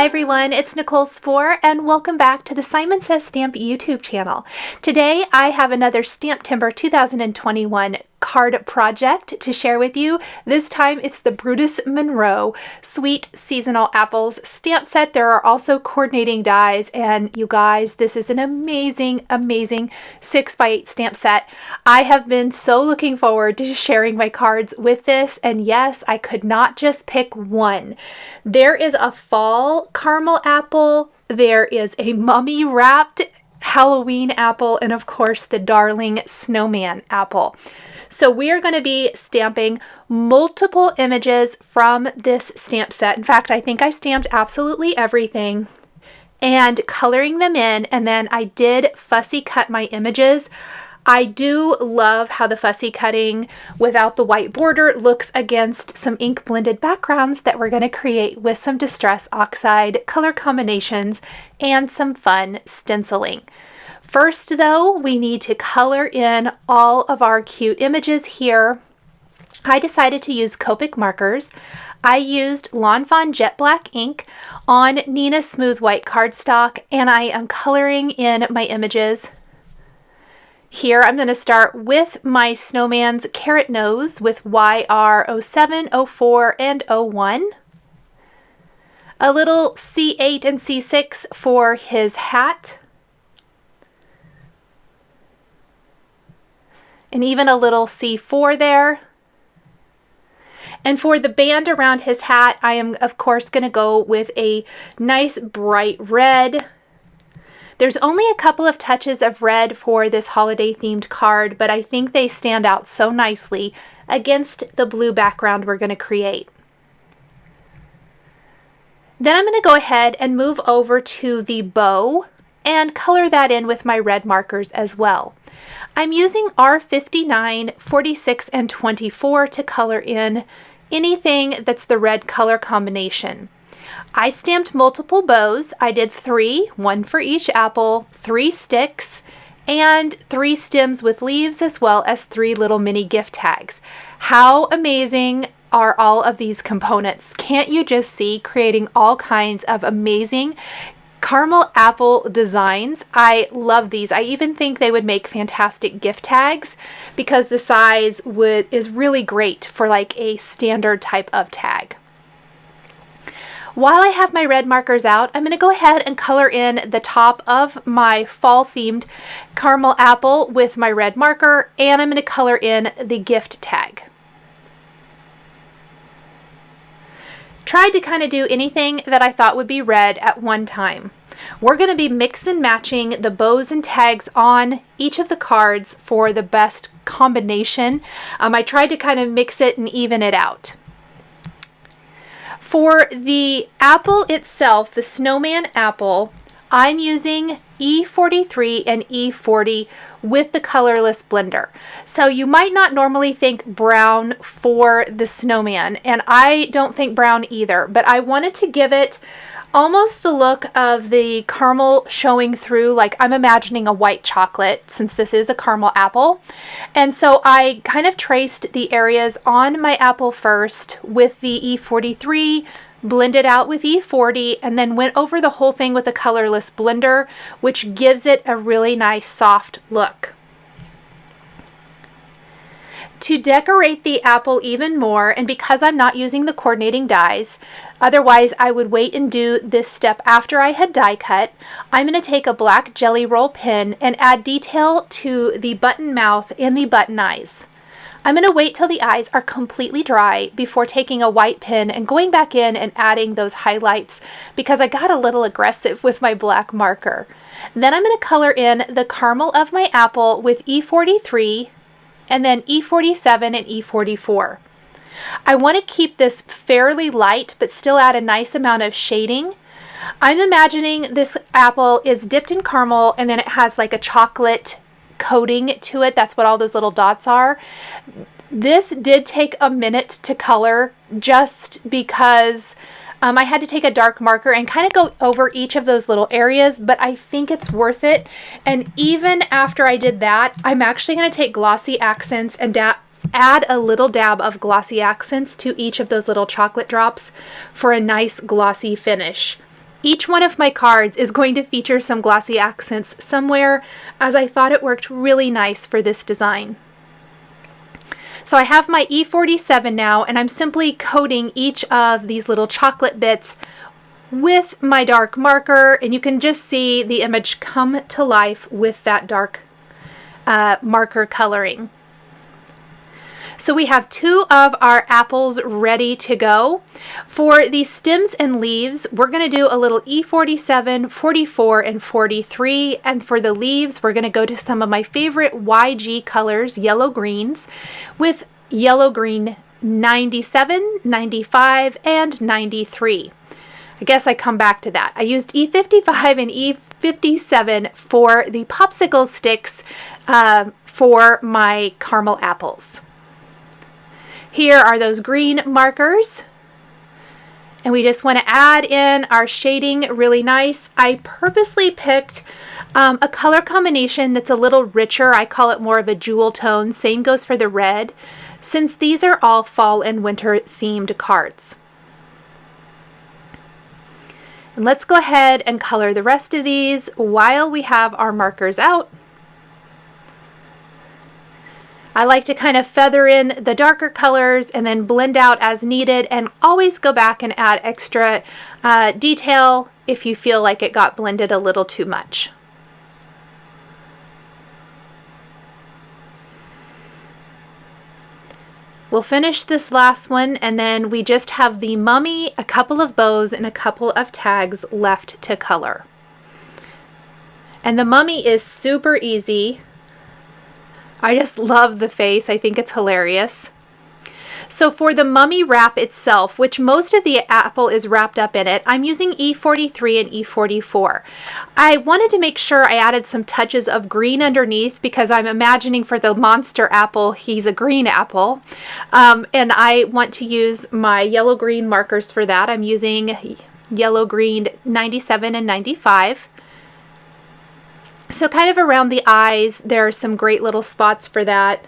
Hi everyone, it's Nichol Spohr and welcome back to the Simon Says Stamp YouTube channel. Today I have another STAMPtember 2021 card project to share with you. This time it's the Brutus Monroe Sweet Seasonal Apples stamp set. There are also coordinating dies, and you guys, this is an amazing 6x8 stamp set. I have been so looking forward to sharing my cards with this, and yes, I could not just pick one. There is a fall caramel apple, there is a mummy wrapped Halloween apple, and of course the darling snowman apple. So we are going to be stamping multiple images from this stamp set. In fact, I think I stamped absolutely everything and coloring them in, and then I did fussy cut my images. I do love how the fussy cutting without the white border looks against some ink blended backgrounds that we're going to create with some Distress Oxide color combinations and some fun stenciling. First though, we need to color in all of our cute images here. I decided to use Copic markers. I used Lawn Fawn Jet Black ink on Nina Smooth White cardstock, and I am coloring in my images. Here I'm going to start with my snowman's carrot nose with YR07, 04, and 01. A little C8 and C6 for his hat. And even a little C4 there. And for the band around his hat, I am of course going to go with a nice bright red. There's only a couple of touches of red for this holiday themed card, but I think they stand out so nicely against the blue background we're going to create. Then I'm going to go ahead and move over to the bow and color that in with my red markers as well. I'm using R59, 46, and 24 to color in anything that's the red color combination. I stamped multiple bows. I did 3, 1 for each apple, 3 sticks, and 3 stems with leaves, as well as 3 little mini gift tags. How amazing are all of these components? Can't you just see creating all kinds of amazing caramel apple designs? I love these. I even think they would make fantastic gift tags because the size is really great for like a standard type of tag. While I have my red markers out, I'm going to go ahead and color in the top of my fall themed caramel apple with my red marker, and I'm going to color in the gift tag. Tried to kind of do anything that I thought would be red at one time. We're going to be mix and matching the bows and tags on each of the cards for the best combination. I tried to kind of mix it and even it out. For the apple itself, the snowman apple, I'm using E43 and E40 with the colorless blender. So you might not normally think brown for the snowman, and I don't think brown either, but I wanted to give it almost the look of the caramel showing through, like I'm imagining a white chocolate since this is a caramel apple. And so I kind of traced the areas on my apple first with the E43, blended out with E40, and then went over the whole thing with a colorless blender, which gives it a really nice soft look. To decorate the apple even more, and because I'm not using the coordinating dies, otherwise I would wait and do this step after I had die cut, I'm going to take a black jelly roll pen and add detail to the button mouth and the button eyes. I'm going to wait till the eyes are completely dry before taking a white pen and going back in and adding those highlights because I got a little aggressive with my black marker. Then I'm going to color in the caramel of my apple with E43 and then E47 and E44. I want to keep this fairly light but still add a nice amount of shading. I'm imagining this apple is dipped in caramel and then it has like a chocolate coating to it. That's what all those little dots are. This did take a minute to color just because I had to take a dark marker and kind of go over each of those little areas, but I think it's worth it. And even after I did that, I'm actually going to take Glossy Accents and add a little dab of Glossy Accents to each of those little chocolate drops for a nice glossy finish. Each one of my cards is going to feature some glossy accents somewhere, as I thought it worked really nice for this design. So I have my E47 now, and I'm simply coating each of these little chocolate bits with my dark marker, and you can just see the image come to life with that dark marker coloring. So we have 2 of our apples ready to go. For the stems and leaves, we're going to do a little E47, 44, and 43. And for the leaves, we're going to go to some of my favorite YG colors, yellow greens, with yellow green 97, 95, and 93. I guess I come back to that. I used E55 and E57 for the popsicle sticks for my caramel apples. Here are those green markers, and we just want to add in our shading really nice. I purposely picked a color combination that's a little richer. I call it more of a jewel tone. Same goes for the red, since these are all fall and winter themed cards. And let's go ahead and color the rest of these while we have our markers out. I like to kind of feather in the darker colors and then blend out as needed, and always go back and add extra detail if you feel like it got blended a little too much. We'll finish this last one, and then we just have the mummy, a couple of bows, and a couple of tags left to color. And the mummy is super easy. I just love the face. I think it's hilarious. So for the mummy wrap itself, which most of the apple is wrapped up in it, I'm using E43 and E44. I wanted to make sure I added some touches of green underneath, because I'm imagining for the monster apple, he's a green apple. And I want to use my yellow-green markers for that. I'm using yellow-green 97 and 95. So kind of around the eyes, there are some great little spots for that.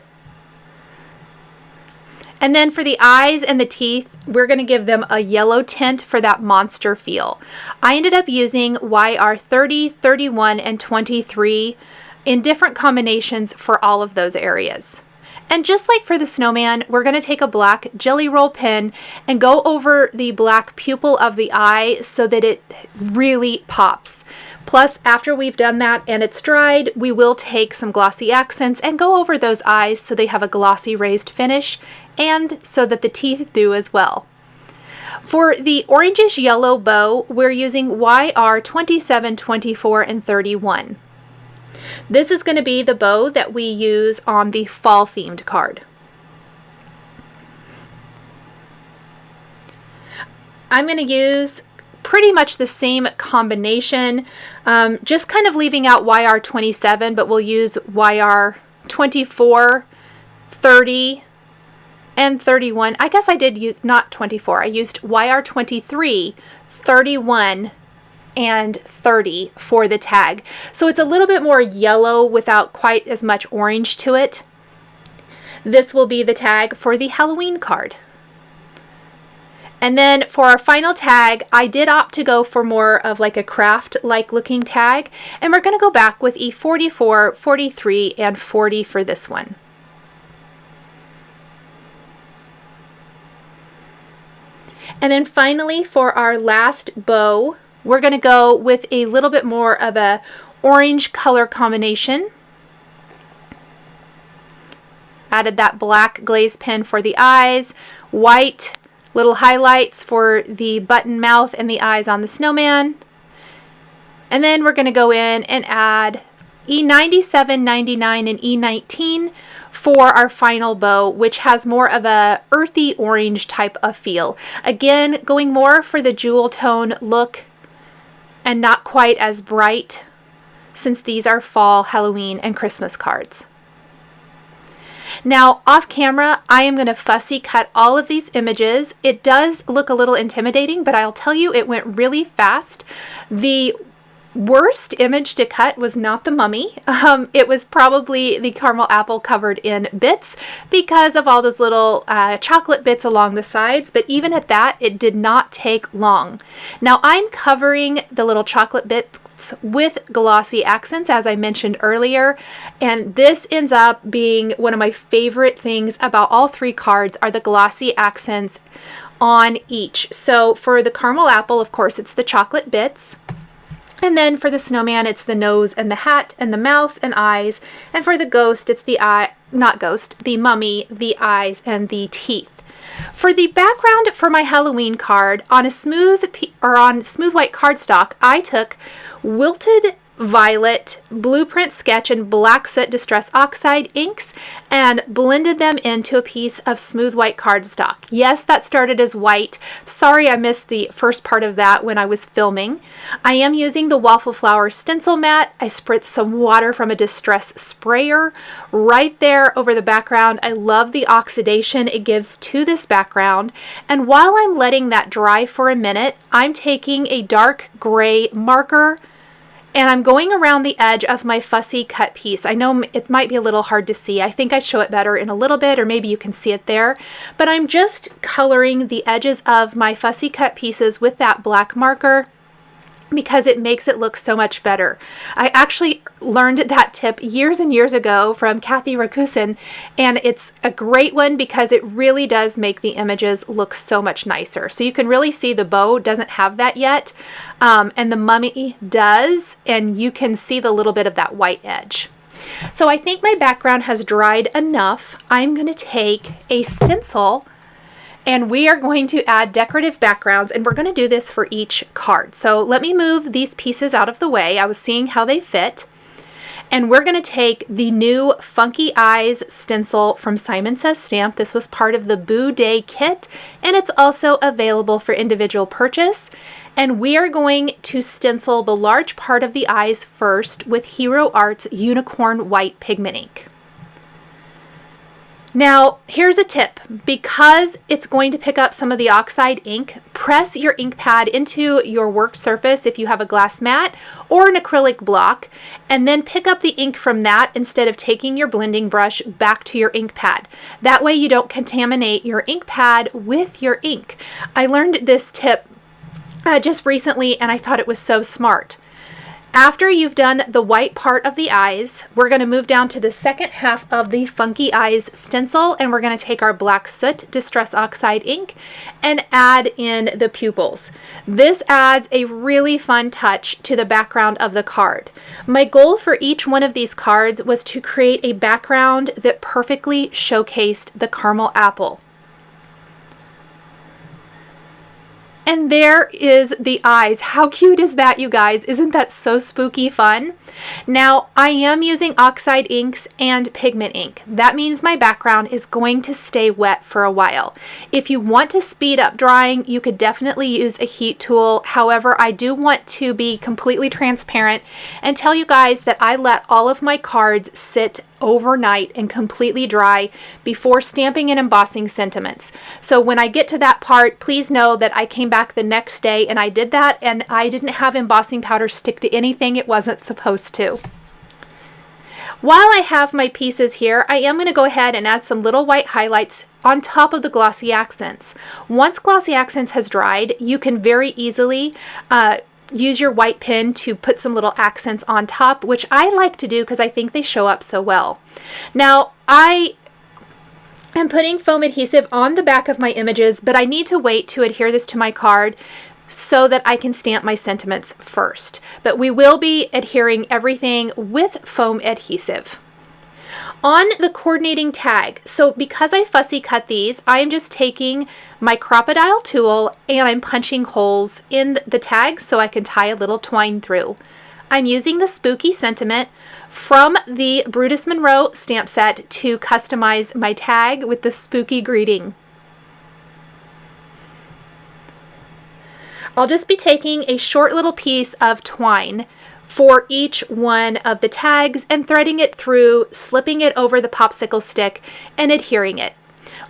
And then for the eyes and the teeth, we're going to give them a yellow tint for that monster feel. I ended up using YR 30, 31, and 23 in different combinations for all of those areas. And just like for the snowman, we're going to take a black jelly roll pen and go over the black pupil of the eye so that it really pops. Plus, after we've done that and it's dried, we will take some glossy accents and go over those eyes so they have a glossy raised finish, and so that the teeth do as well. For the Orangish Yellow Bow, we're using YR 27, 24, and 31. This is going to be the bow that we use on the fall themed card. I'm going to use pretty much the same combination, just kind of leaving out YR 27, but we'll use YR 24, 30, and 31. I guess I did use not 24. I used YR 23, 31, and 30 for the tag. So it's a little bit more yellow without quite as much orange to it. This will be the tag for the Halloween card. And then for our final tag, I did opt to go for more of like a craft-like looking tag, and we're going to go back with E44, 43, and 40 for this one. And then finally, for our last bow, we're going to go with a little bit more of a orange color combination. Added that black glaze pen for the eyes, white little highlights for the button mouth and the eyes on the snowman. And then we're going to go in and add E97, 99, and E19 for our final bow, which has more of a earthy orange type of feel. Again, going more for the jewel tone look and not quite as bright, since these are fall, Halloween, and Christmas cards. Now, off camera, I am going to fussy cut all of these images. It does look a little intimidating, but I'll tell you, it went really fast. The worst image to cut was not the mummy. It was probably the caramel apple covered in bits because of all those little chocolate bits along the sides, but even at that, it did not take long. Now I'm covering the little chocolate bits with Glossy Accents, as I mentioned earlier, and this ends up being one of my favorite things about all three cards are the Glossy Accents on each. So for the caramel apple, of course, it's the chocolate bits. And then for the snowman, it's the nose and the hat and the mouth and eyes. And for the ghost, it's the the mummy, the eyes and the teeth. For the background for my Halloween card, on smooth white cardstock, I took wilted violet, blueprint sketch, and black soot distress oxide inks and blended them into a piece of smooth white cardstock. Yes, that started as white. Sorry I missed the first part of that when I was filming. I am using the waffle flower stencil mat. I spritzed some water from a distress sprayer right there over the background. I love the oxidation it gives to this background. And while I'm letting that dry for a minute, I'm taking a dark gray marker and I'm going around the edge of my fussy cut piece. I know it might be a little hard to see. I think I'd show it better in a little bit, or maybe you can see it there. But I'm just coloring the edges of my fussy cut pieces with that black marker because it makes it look so much better. I actually learned that tip years and years ago from Kathy Rakusin, and it's a great one because it really does make the images look so much nicer. So you can really see the bow doesn't have that yet, and the mummy does, and you can see the little bit of that white edge. So I think my background has dried enough. I'm going to take a stencil and we are going to add decorative backgrounds, and we're going to do this for each card. So let me move these pieces out of the way. I was seeing how they fit. And we're going to take the new Funky Eyes stencil from Simon Says Stamp. This was part of the Boo Day kit, and it's also available for individual purchase. And we are going to stencil the large part of the eyes first with Hero Art's Unicorn White Pigment ink. Now, here's a tip. Because it's going to pick up some of the oxide ink, press your ink pad into your work surface if you have a glass mat or an acrylic block, and then pick up the ink from that instead of taking your blending brush back to your ink pad. That way you don't contaminate your ink pad with your ink. I learned this tip just recently, and I thought it was so smart. After you've done the white part of the eyes, we're going to move down to the second half of the Funky Eyes stencil, and we're going to take our black soot Distress Oxide ink and add in the pupils. This adds a really fun touch to the background of the card. My goal for each one of these cards was to create a background that perfectly showcased the caramel apple. And there is the eyes. How cute is that, you guys? Isn't that so spooky fun? Now, I am using oxide inks and pigment ink. That means my background is going to stay wet for a while. If you want to speed up drying, you could definitely use a heat tool. However, I do want to be completely transparent and tell you guys that I let all of my cards sit overnight and completely dry before stamping and embossing sentiments. So when I get to that part, please know that I came back the next day and I did that, and I didn't have embossing powder stick to anything it wasn't supposed to. While I have my pieces here, I am going to go ahead and add some little white highlights on top of the Glossy Accents. Once Glossy Accents has dried, you can very easily use your white pen to put some little accents on top, which I like to do because I think they show up so well. Now, I am putting foam adhesive on the back of my images, but I need to wait to adhere this to my card so that I can stamp my sentiments first. But we will be adhering everything with foam adhesive. On the coordinating tag, so because I fussy cut these, I'm just taking my crocodile tool and I'm punching holes in the tag so I can tie a little twine through. I'm using the spooky sentiment from the Brutus Monroe stamp set to customize my tag with the spooky greeting. I'll just be taking a short little piece of twine for each one of the tags and threading it through, slipping it over the popsicle stick, and adhering it.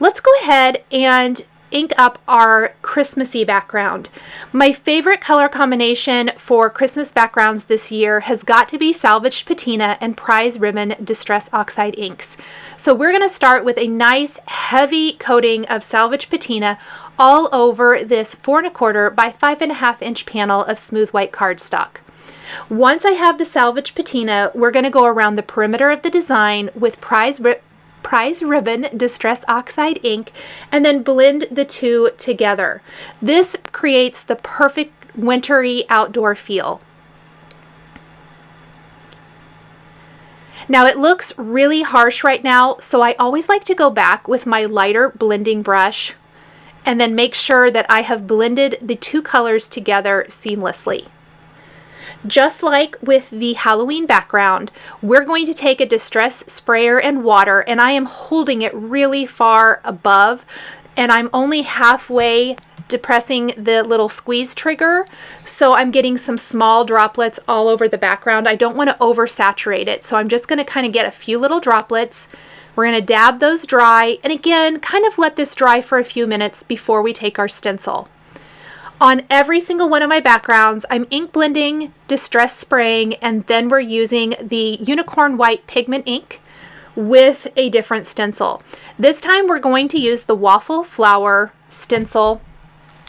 Let's go ahead and ink up our Christmassy background. My favorite color combination for Christmas backgrounds this year has got to be Salvaged Patina and Prize Ribbon Distress Oxide inks. So we're going to start with a nice heavy coating of Salvaged Patina all over this 4 1/4 by 5.5 inch panel of smooth white cardstock. Once I have the Salvaged Patina, we're going to go around the perimeter of the design with Prize Ribbon Distress Oxide ink and then blend the two together. This creates the perfect wintry outdoor feel. Now it looks really harsh right now, so I always like to go back with my lighter blending brush and then make sure that I have blended the two colors together seamlessly. Just like with the Halloween background, we're going to take a distress sprayer and water, and I am holding it really far above, and I'm only halfway depressing the little squeeze trigger, so I'm getting some small droplets all over the background. I don't want to oversaturate it, so I'm just going to kind of get a few little droplets. We're going to dab those dry, and again, kind of let this dry for a few minutes before we take our stencil. On every single one of my backgrounds, I'm ink blending, distress spraying, and then we're using the Unicorn White pigment ink with a different stencil. This time we're going to use the waffle flower stencil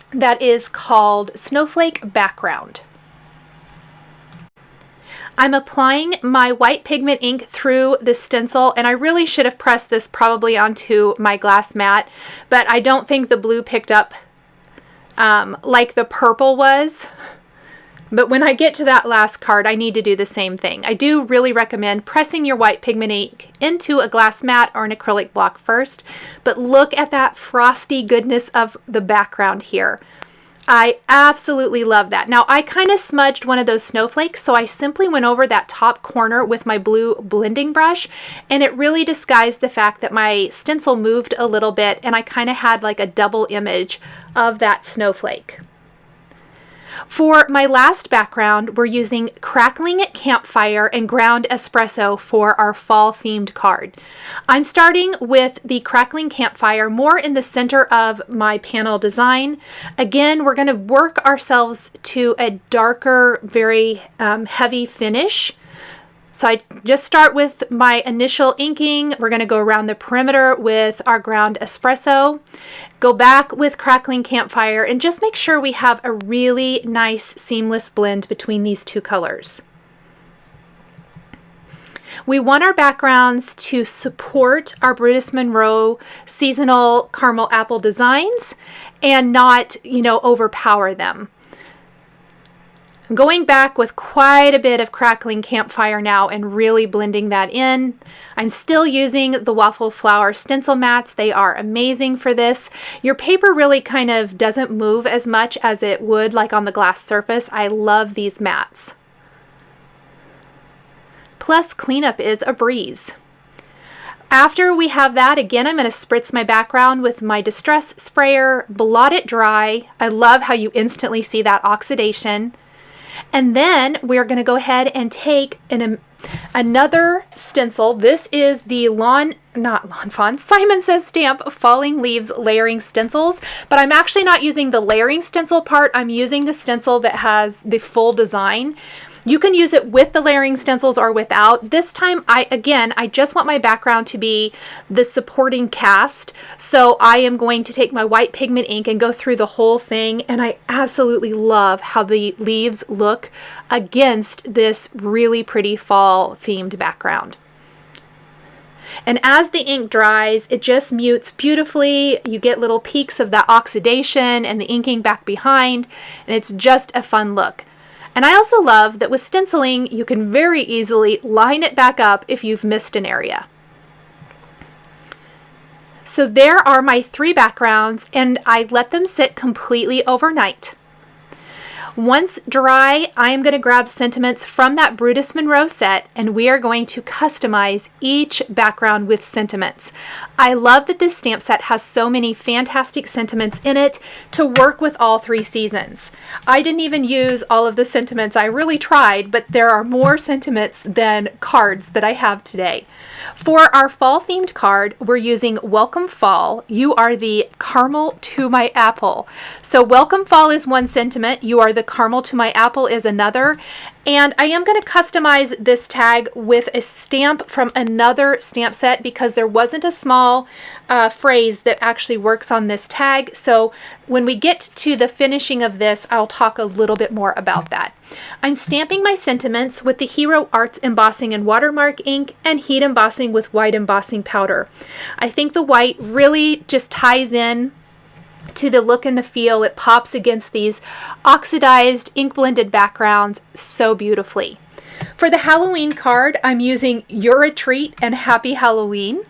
that is called Snowflake Background. I'm applying my white pigment ink through the stencil, and I really should have pressed this probably onto my glass mat, but I don't think the blue picked up like the purple was. But when I get to that last card, I need to do the same thing. I do really recommend pressing your white pigment ink into a glass mat or an acrylic block first, but look at that frosty goodness of the background here. I absolutely love that. Now I kind of smudged one of those snowflakes, so I simply went over that top corner with my blue blending brush, and it really disguised the fact that my stencil moved a little bit and I kind of had like a double image of that snowflake. For my last background, we're using Crackling Campfire and Ground Espresso for our fall themed card. I'm starting with the Crackling Campfire more in the center of my panel design. Again, we're going to work ourselves to a darker, very heavy finish. So I just start with my initial inking. We're going to go around the perimeter with our Ground Espresso, go back with Crackling Campfire, and just make sure we have a really nice seamless blend between these two colors. We want our backgrounds to support our Brutus Monroe seasonal caramel apple designs and not, overpower them. I'm going back with quite a bit of Crackling Campfire now and really blending that in. I'm still using the waffle flower stencil mats. They are amazing for this. Your paper really kind of doesn't move as much as it would like on the glass surface. I love these mats. Plus, cleanup is a breeze. After we have that, again, I'm going to spritz my background with my distress sprayer, blot it dry. I love how you instantly see that oxidation. And then we're going to go ahead and take another stencil. This is the Simon Says Stamp Falling Leaves Layering Stencils, but I'm actually not using the layering stencil part. I'm using the stencil that has the full design. You can use it with the layering stencils or without. This time, I just want my background to be the supporting cast. So I am going to take my white pigment ink and go through the whole thing. And I absolutely love how the leaves look against this really pretty fall themed background. And as the ink dries, it just mutes beautifully. You get little peaks of that oxidation and the inking back behind, and it's just a fun look. And I also love that with stenciling, you can very easily line it back up if you've missed an area. So there are my 3 backgrounds, and I let them sit completely overnight. Once dry, I'm going to grab sentiments from that Brutus Monroe set, and we are going to customize each background with sentiments. I love that this stamp set has so many fantastic sentiments in it to work with all 3 seasons. I didn't even use all of the sentiments. I really tried, but there are more sentiments than cards that I have today. For our fall themed card, we're using Welcome Fall. You are the caramel to my apple. So Welcome Fall is one sentiment. You are the caramel to my apple is another. And I am going to customize this tag with a stamp from another stamp set because there wasn't a small phrase that actually works on this tag. So when we get to the finishing of this, I'll talk a little bit more about that. I'm stamping my sentiments with the Hero Arts embossing and watermark ink and heat embossing with white embossing powder. I think the white really just ties in to the look and the feel. It pops against these oxidized ink blended backgrounds so beautifully. For the Halloween card, I'm using You're a Treat and Happy Halloween.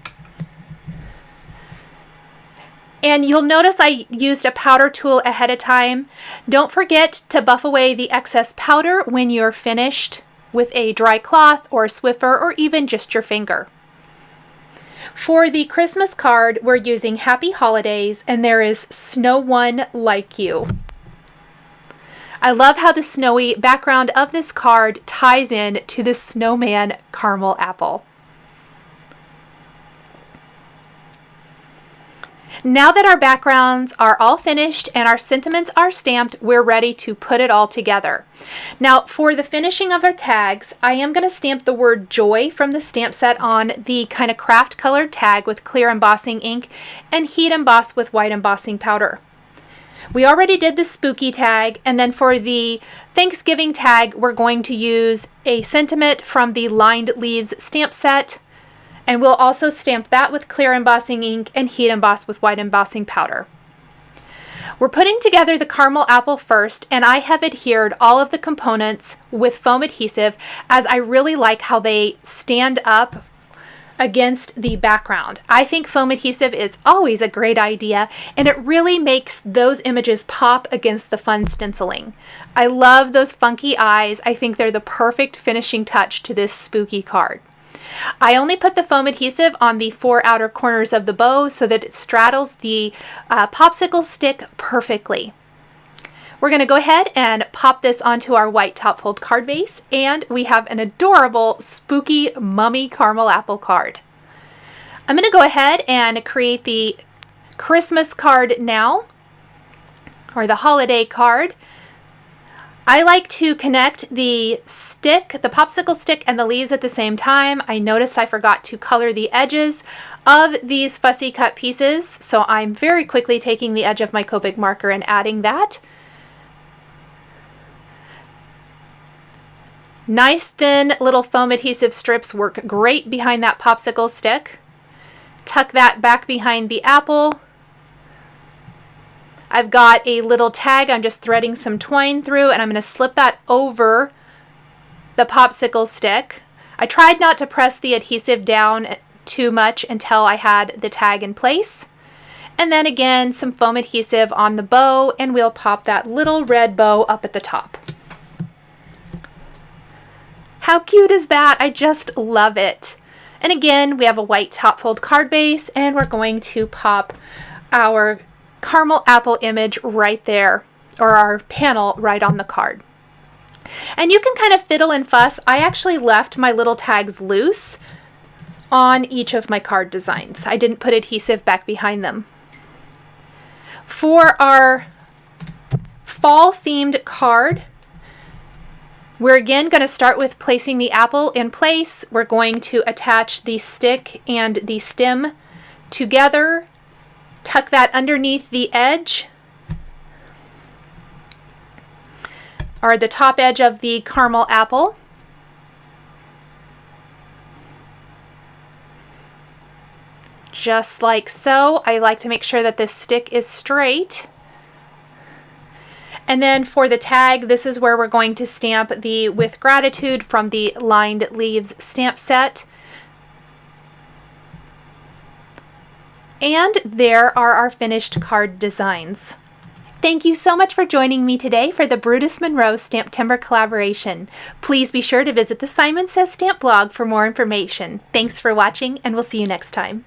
And you'll notice I used a powder tool ahead of time. Don't forget to buff away the excess powder when you're finished with a dry cloth or a Swiffer or even just your finger. For the Christmas card, we're using Happy Holidays, and there is Snow One Like You. I love how the snowy background of this card ties in to the snowman caramel apple. Now that our backgrounds are all finished and our sentiments are stamped, we're ready to put it all together. Now, for the finishing of our tags, I am going to stamp the word joy from the stamp set on the kind of craft colored tag with clear embossing ink and heat emboss with white embossing powder. We already did the spooky tag, and then for the Thanksgiving tag, we're going to use a sentiment from the lined leaves stamp set. And we'll also stamp that with clear embossing ink and heat emboss with white embossing powder. We're putting together the caramel apple first, and I have adhered all of the components with foam adhesive as I really like how they stand up against the background. I think foam adhesive is always a great idea, and it really makes those images pop against the fun stenciling. I love those funky eyes. I think they're the perfect finishing touch to this spooky card. I only put the foam adhesive on the 4 outer corners of the bow so that it straddles the popsicle stick perfectly. We're going to go ahead and pop this onto our white top fold card base, and we have an adorable spooky mummy caramel apple card. I'm going to go ahead and create the Christmas card now, or the holiday card. I like to connect the stick, the popsicle stick, and the leaves at the same time. I noticed I forgot to color the edges of these fussy cut pieces, so I'm very quickly taking the edge of my Copic marker and adding that. Nice thin little foam adhesive strips work great behind that popsicle stick. Tuck that back behind the apple. I've got a little tag I'm just threading some twine through, and I'm going to slip that over the popsicle stick. I tried not to press the adhesive down too much until I had the tag in place. And then again, some foam adhesive on the bow, and we'll pop that little red bow up at the top. How cute is that? I just love it. And again, we have a white top fold card base, and we're going to pop our caramel apple image right there, or our panel right on the card. And you can kind of fiddle and fuss. I actually left my little tags loose on each of my card designs. I didn't put adhesive back behind them. For our fall themed card, we're again going to start with placing the apple in place. We're going to attach the stick and the stem together. Tuck that underneath the edge, or the top edge of the caramel apple. Just like so. I like to make sure that this stick is straight. And then for the tag, this is where we're going to stamp the With Gratitude from the Lined Leaves stamp set. And there are our finished card designs. Thank you so much for joining me today for the Brutus Monroe STAMPtember collaboration. Please be sure to visit the Simon Says Stamp blog for more information. Thanks for watching, and we'll see you next time.